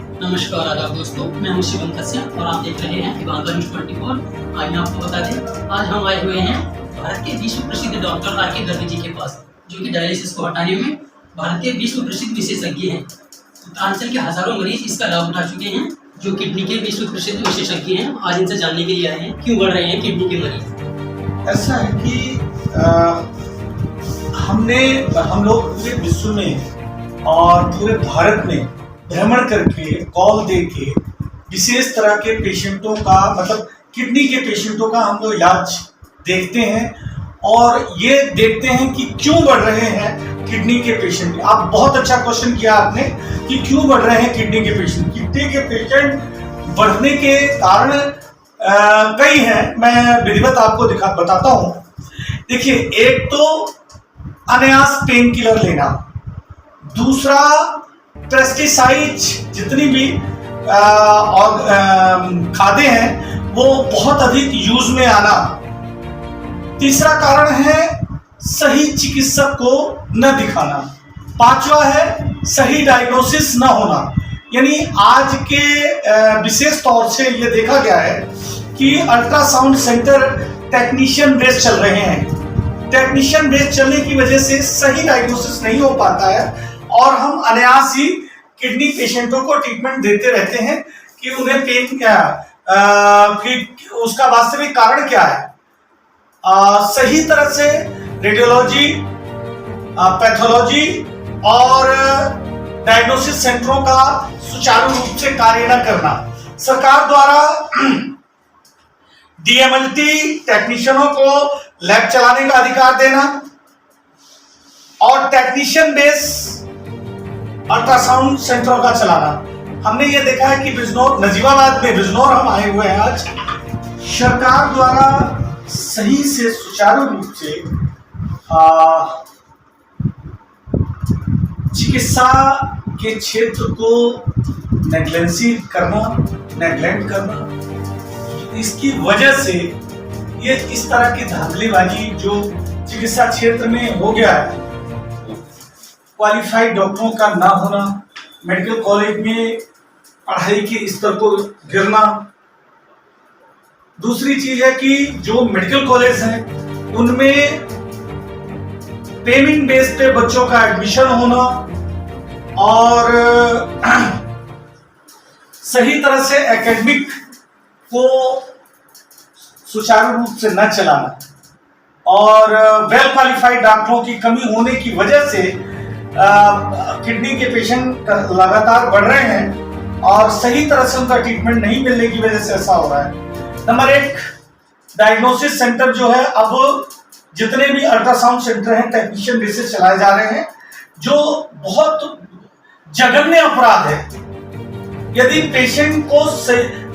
नमस्कार आदाब दोस्तों, मैं हूं शिवम कश्यप और आप देख रहे हैं इबादा न्यूज़ 24। आज मैं आपको बता दें, आज हम आए हुए हैं भारत के विश्व प्रसिद्ध डॉक्टर आर के दर्दी जी के पास, जो कि डायलिसिस को हटाने में भारत के विश्व प्रसिद्ध विशेषज्ञ हैं। उत्तरांचल के हजारों मरीज इसका लाभ उठा चुके हैं, जो किडनी के विश्व प्रसिद्ध विशेषज्ञ हैं। आज इनसे जानने के लिए आए हैं क्यों बढ़ रहे हैं किडनी के मरीज। ऐसा है कि हम लोग पूरे विश्व में और पूरे भारत में भ्रमण करके कॉल दे के विशेष तरह के पेशेंटों का, मतलब किडनी के पेशेंटों का हम लोग इलाज देखते हैं और ये देखते हैं कि क्यों बढ़ रहे हैं किडनी के पेशेंट। आप बहुत अच्छा क्वेश्चन किया आपने कि क्यों बढ़ रहे हैं किडनी के पेशेंट। किडनी के पेशेंट बढ़ने के कारण कई हैं, मैं विधिवत आपको बताता हूँ। देखिए, एक तो अनायास पेन किलर लेना, दूसरा पेस्टिसाइड जितनी भी और खादें हैं वो बहुत अधिक यूज में आना, तीसरा कारण है सही चिकित्सक को न दिखाना, पांचवा है सही डायग्नोसिस न होना। यानी आज के विशेष तौर से ये देखा गया है कि अल्ट्रासाउंड सेंटर टेक्नीशियन बेस्ड चल रहे हैं। टेक्नीशियन बेस्ड चलने की वजह से सही डायग्नोसिस नहीं हो पाता है और हम अनायास ही किडनी पेशेंटों को ट्रीटमेंट देते रहते हैं कि उन्हें पेन क्या कि उसका वास्तविक कारण क्या है। सही तरह से रेडियोलॉजी, पैथोलॉजी और डायग्नोसिस सेंटरों का सुचारू रूप से कार्य न करना, सरकार द्वारा डीएमएलटी टेक्नीशियनों को लैब चलाने का अधिकार देना और टेक्नीशियन बेस अल्ट्रासाउंड सेंटरों का चलाना। हमने ये देखा है कि बिजनौर, नजीबाबाद में बिजनौर हम आए हुए हैं आज, सरकार द्वारा सही से सुचारू रूप से चिकित्सा के क्षेत्र को नेग्लेक्ट करना, इसकी वजह से ये इस तरह की धांधलीबाजी जो चिकित्सा क्षेत्र में हो गया है, क्वालिफाइड डॉक्टरों का ना होना, मेडिकल कॉलेज में पढ़ाई के स्तर को गिरना। दूसरी चीज है कि जो मेडिकल कॉलेज हैं उनमें पेमेंट बेस पे बच्चों का एडमिशन होना और सही तरह से एकेडमिक को सुचारू रूप से न चलाना और वेल क्वालिफाइड डॉक्टरों की कमी होने की वजह से किडनी के पेशेंट लगातार बढ़ रहे हैं और सही तरह से उनका ट्रीटमेंट नहीं मिलने की वजह से ऐसा हो रहा है। नंबर एक, डायग्नोसिस सेंटर जो है, अब जितने भी अल्ट्रासाउंड सेंटर हैं टेक्नीशियन बेसिस चलाए जा रहे हैं, जो बहुत जघन्य अपराध है। यदि पेशेंट को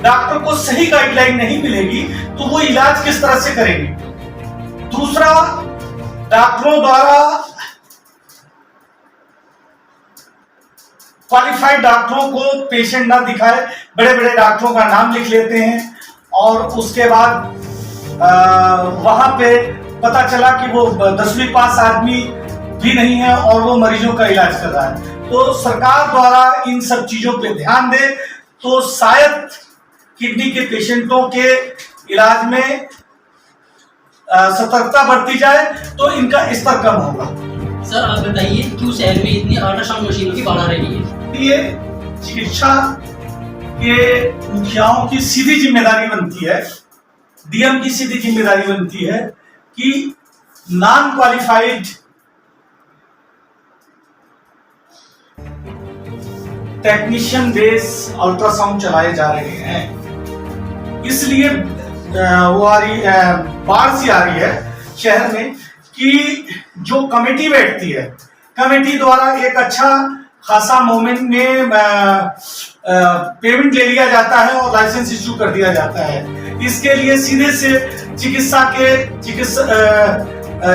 डॉक्टर को सही गाइडलाइन नहीं मिलेगी तो वो इलाज किस तरह से करेंगे। दूसरा, डॉक्टरों द्वारा क्वालिफाइड डॉक्टरों को पेशेंट ना दिखाए, बड़े बड़े डॉक्टरों का नाम लिख लेते हैं और उसके बाद वहां पे पता चला कि वो 10वीं पास आदमी भी नहीं है और वो मरीजों का इलाज कर रहा है। तो सरकार द्वारा इन सब चीजों पे ध्यान दे तो शायद किडनी के पेशेंटों के इलाज में सतर्कता बरती जाए तो इनका स्तर कम होगा। सर, आप बताइए क्यों शहर में इतनी अल्ट्रासाउंड मशीनों की बढ़ा रही है। ये चिकित्सा के मुखियाओं की सीधी जिम्मेदारी बनती है, डीएम की सीधी जिम्मेदारी बनती है कि non qualified technician base ultrasound चलाए जा रहे हैं। इसलिए वो आ रही बाढ़ सी आ रही है शहर में कि जो कमेटी बैठती है, कमेटी द्वारा एक अच्छा खासा मोमेंट में पेमेंट ले लिया जाता है और लाइसेंस इश्यू कर दिया जाता है। इसके लिए सीधे से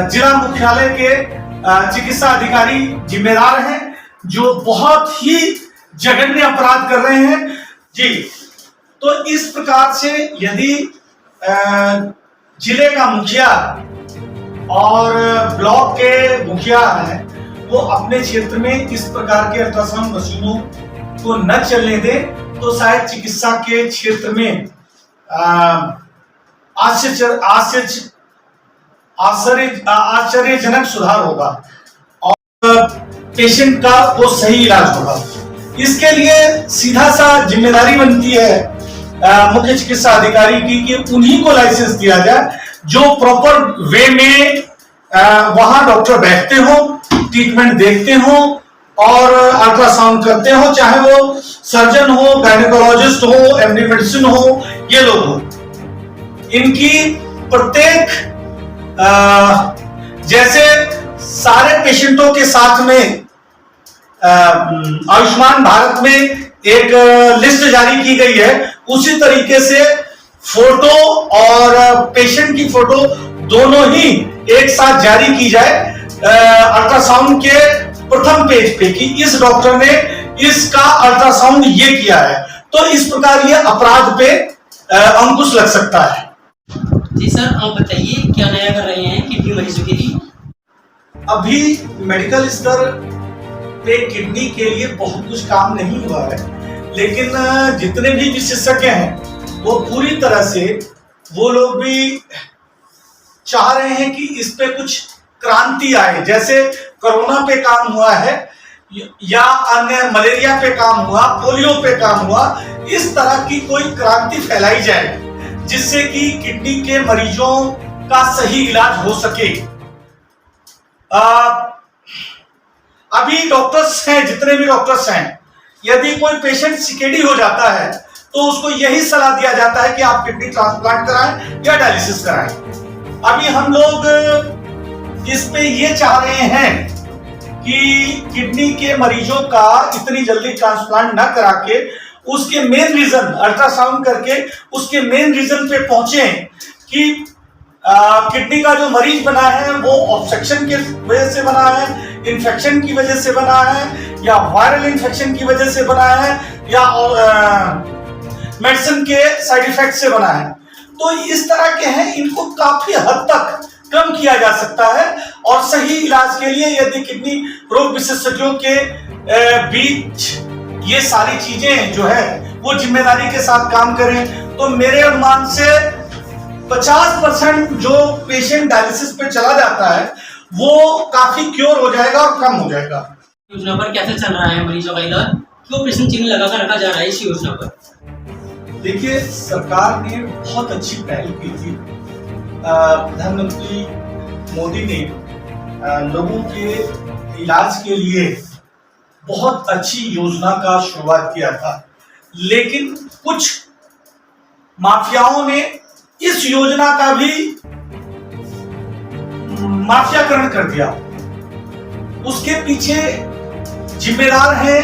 जिला मुख्यालय के चिकित्सा अधिकारी जिम्मेदार हैं, जो बहुत ही जघन्य अपराध कर रहे हैं जी। तो इस प्रकार से यदि जिले का मुखिया और ब्लॉक के मुखिया हैं वो अपने क्षेत्र में इस प्रकार के अल्ट्रासाउंड मशीनों इसको न चलने दें तो शायद चिकित्सा के क्षेत्र में आश्चर्यजनक सुधार होगा और पेशेंट का वो सही इलाज होगा। इसके लिए सीधा सा जिम्मेदारी बनती है मुख्य चिकित्सा अधिकारी की कि उन्हीं को लाइसेंस दिया जाए जो प्रॉपर वे में वहां डॉक्टर बैठते हो, ट्रीटमेंट देखते हो और अल्ट्रासाउंड करते हो, चाहे वो सर्जन हो, गायनेकोलॉजिस्ट हो, एमडी मेडिसिन हो, ये लोग हो। इनकी प्रत्येक जैसे सारे पेशेंटों के साथ में आयुष्मान भारत में एक लिस्ट जारी की गई है, उसी तरीके से फोटो और पेशेंट की फोटो दोनों ही एक साथ जारी की जाए अल्ट्रासाउंड के प्रथम पेज पे कि इस डॉक्टर ने इसका अल्ट्रासाउंड ये किया है, तो इस प्रकार ये अपराध पे अंकुश लग सकता है। जी सर, आप बताइए क्या नया कर रहे हैं किडनी मरीजों के लिए? अभी मेडिकल स्तर पे किडनी के लिए बहुत कुछ काम नहीं हुआ है, लेकिन जितने भी विशेषज्ञ हैं वो पूरी तरह से वो लोग भी चाह रहे हैं कि इस पे कुछ क्रांति आए। जैसे कोरोना पे काम हुआ है या अन्य मलेरिया पे काम हुआ, पोलियो पे काम हुआ, इस तरह की कोई क्रांति फैलाई जाए जिससे कि किडनी के मरीजों का सही इलाज हो सके। अभी डॉक्टर्स हैं, जितने भी डॉक्टर्स हैं, यदि कोई पेशेंट सीकेडी हो जाता है तो उसको यही सलाह दिया जाता है कि आप किडनी ट्रांसप्लांट कराएं या डायलिसिस कराएं। अभी हम लोग इस पे ये चाह रहे हैं कि किडनी के मरीजों का इतनी जल्दी ट्रांसप्लांट न करा के उसके मेन रीजन अल्ट्रासाउंड करके उसके मेन रीजन पे पहुंचे कि किडनी का जो मरीज बना है वो ऑब्स्ट्रक्शन की वजह से बना है, इन्फेक्शन की वजह से बना है, या वायरल इन्फेक्शन की वजह से बना है, या मेडिसिन के साइड इफेक्ट से बना है। तो इस तरह के हैं, इनको काफी हद तक कम किया जा सकता है और सही इलाज के लिए यदि किडनी रोग विशेषज्ञों के बीच ये सारी चीजें जो है वो जिम्मेदारी के साथ काम करें तो मेरे अनुमान से 50% जो पेशेंट डायलिसिस पे चला जाता है वो काफी क्योर हो जाएगा और कम हो जाएगा। योजना पर कैसे चल रहा है मरीजों का इलाज? क्यों ऑपरेशन चिन्ह लगाकर रखा जा रहा है इस योजना पर? देखिए, सरकार ने बहुत अच्छी पहल की थी। प्रधानमंत्री मोदी ने लोगों के इलाज के लिए बहुत अच्छी योजना का शुरुआत किया था, लेकिन कुछ माफियाओं ने इस योजना का भी माफियाकरण कर दिया। उसके पीछे जिम्मेदार हैं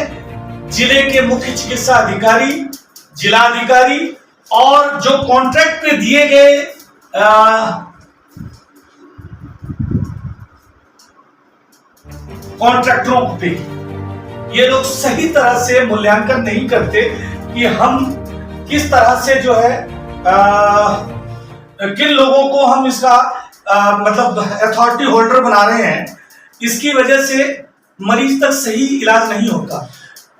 जिले के मुख्य चिकित्सा अधिकारी, जिलाधिकारी और जो कॉन्ट्रैक्ट पे दिए गए कॉन्ट्रैक्टरों पे। ये लोग सही तरह से मूल्यांकन नहीं करते कि हम किस तरह से जो है किन लोगों को हम इसका मतलब अथॉरिटी होल्डर बना रहे हैं। इसकी वजह से मरीज तक सही इलाज नहीं होता।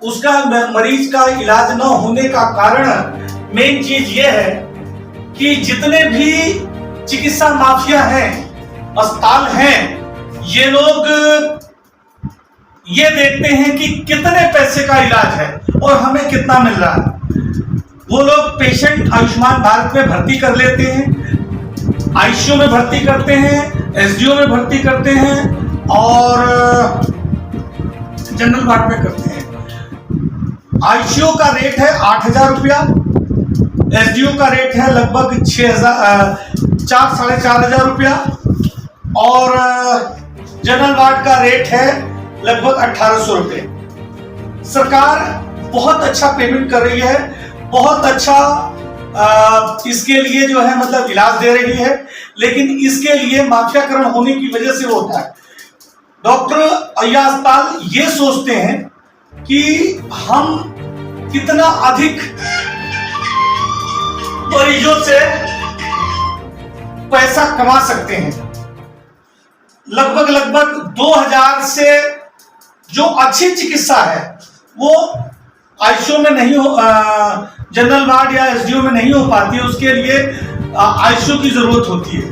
उसका मरीज का इलाज न होने का कारण मेन चीज ये है कि जितने भी चिकित्सा माफिया हैं, अस्पताल हैं, ये लोग ये देखते हैं कि कितने पैसे का इलाज है और हमें कितना मिल रहा है। वो लोग पेशेंट आयुष्मान भारत में भर्ती कर लेते हैं, आईसीयू में भर्ती करते हैं, एसडीओ में भर्ती करते हैं और जनरल वार्ड में करते हैं। आईसीयू का रेट है 8,000 रुपया, एसडीओ का रेट है लगभग 4,500 रुपया और जनरल वार्ड का रेट है लगभग 1,800 रुपये। सरकार बहुत अच्छा पेमेंट कर रही है, बहुत अच्छा इसके लिए जो है मतलब इलाज दे रही है, लेकिन इसके लिए माफियाकरण होने की वजह से होता है। डॉक्टर या अस्पताल ये सोचते हैं कि हम कितना अधिक मरीजों से पैसा कमा सकते हैं। लगभग 2000 से जो अच्छी चिकित्सा है वो आईसीयू में नहीं हो, जनरल वार्ड या एसडीयू में नहीं हो पाती है, उसके लिए आईसीयू की जरूरत होती है।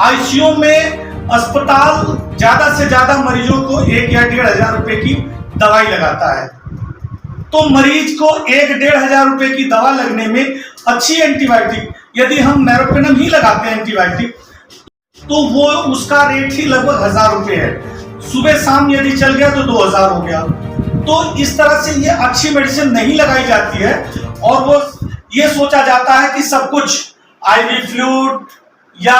आईसीयू में अस्पताल ज्यादा से ज्यादा मरीजों को 1 या 1,500 हजार रुपए की दवाई लगाता है। तो मरीज को 1-1,500 हजार रुपए की दवा लगने में अच्छी एंटीबायोटिक, यदि हम मेरोपेनम ही लगाते हैं एंटीबायोटिक, तो वो उसका रेट ही लगभग 1,000 रुपए है। सुबह शाम यदि चल गया तो 2,000 हो गया। तो इस तरह से ये अच्छी मेडिसिन नहीं लगाई जाती है और वो ये सोचा जाता है कि सब कुछ आईवी फ्लूइड या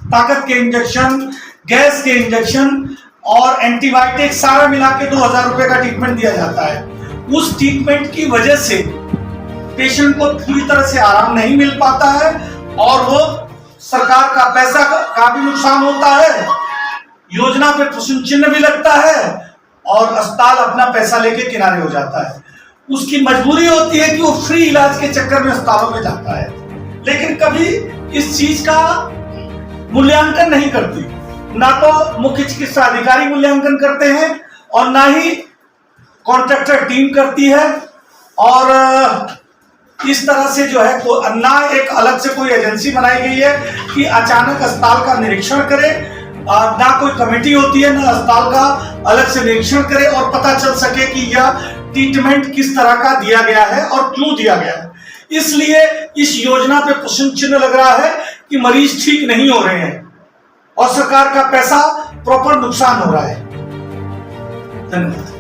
ताकत के इंजेक्शन, गैस के इंजेक्शन और एंटीबायोटिक सारा मिला के 2,000 रुपए का ट्रीटमेंट दिया जाता है। उस ट्रीटमेंट की वजह से पेशेंट को पूरी तरह से आराम नहीं मिल पाता है और वो सरकार का पैसा का भी नुकसान होता है, योजना पे प्रश्न चिन्ह भी लगता है और अस्पताल अपना पैसा लेके किनारे हो जाता है। उसकी मजबूरी होती है कि वो फ्री इलाज के चक्कर में अस्पतालों में जाता है, लेकिन कभी इस चीज का मूल्यांकन नहीं करती। ना तो मुख्य चिकित्सा अधिकारी मूल्यांकन करते हैं और ना ही कॉन्ट्रैक्टर टीम करती है। और इस तरह से जो है ना एक अलग से कोई एजेंसी बनाई गई है कि अचानक अस्पताल का निरीक्षण करे, ना कोई कमेटी होती है, ना अस्पताल का अलग से निरीक्षण करे और पता चल सके कि यह ट्रीटमेंट किस तरह का दिया गया है और क्यों दिया गया है। इसलिए इस योजना पे प्रश्न चिन्ह लग रहा है कि मरीज ठीक नहीं हो रहे हैं और सरकार का पैसा प्रॉपर नुकसान हो रहा है। धन्यवाद।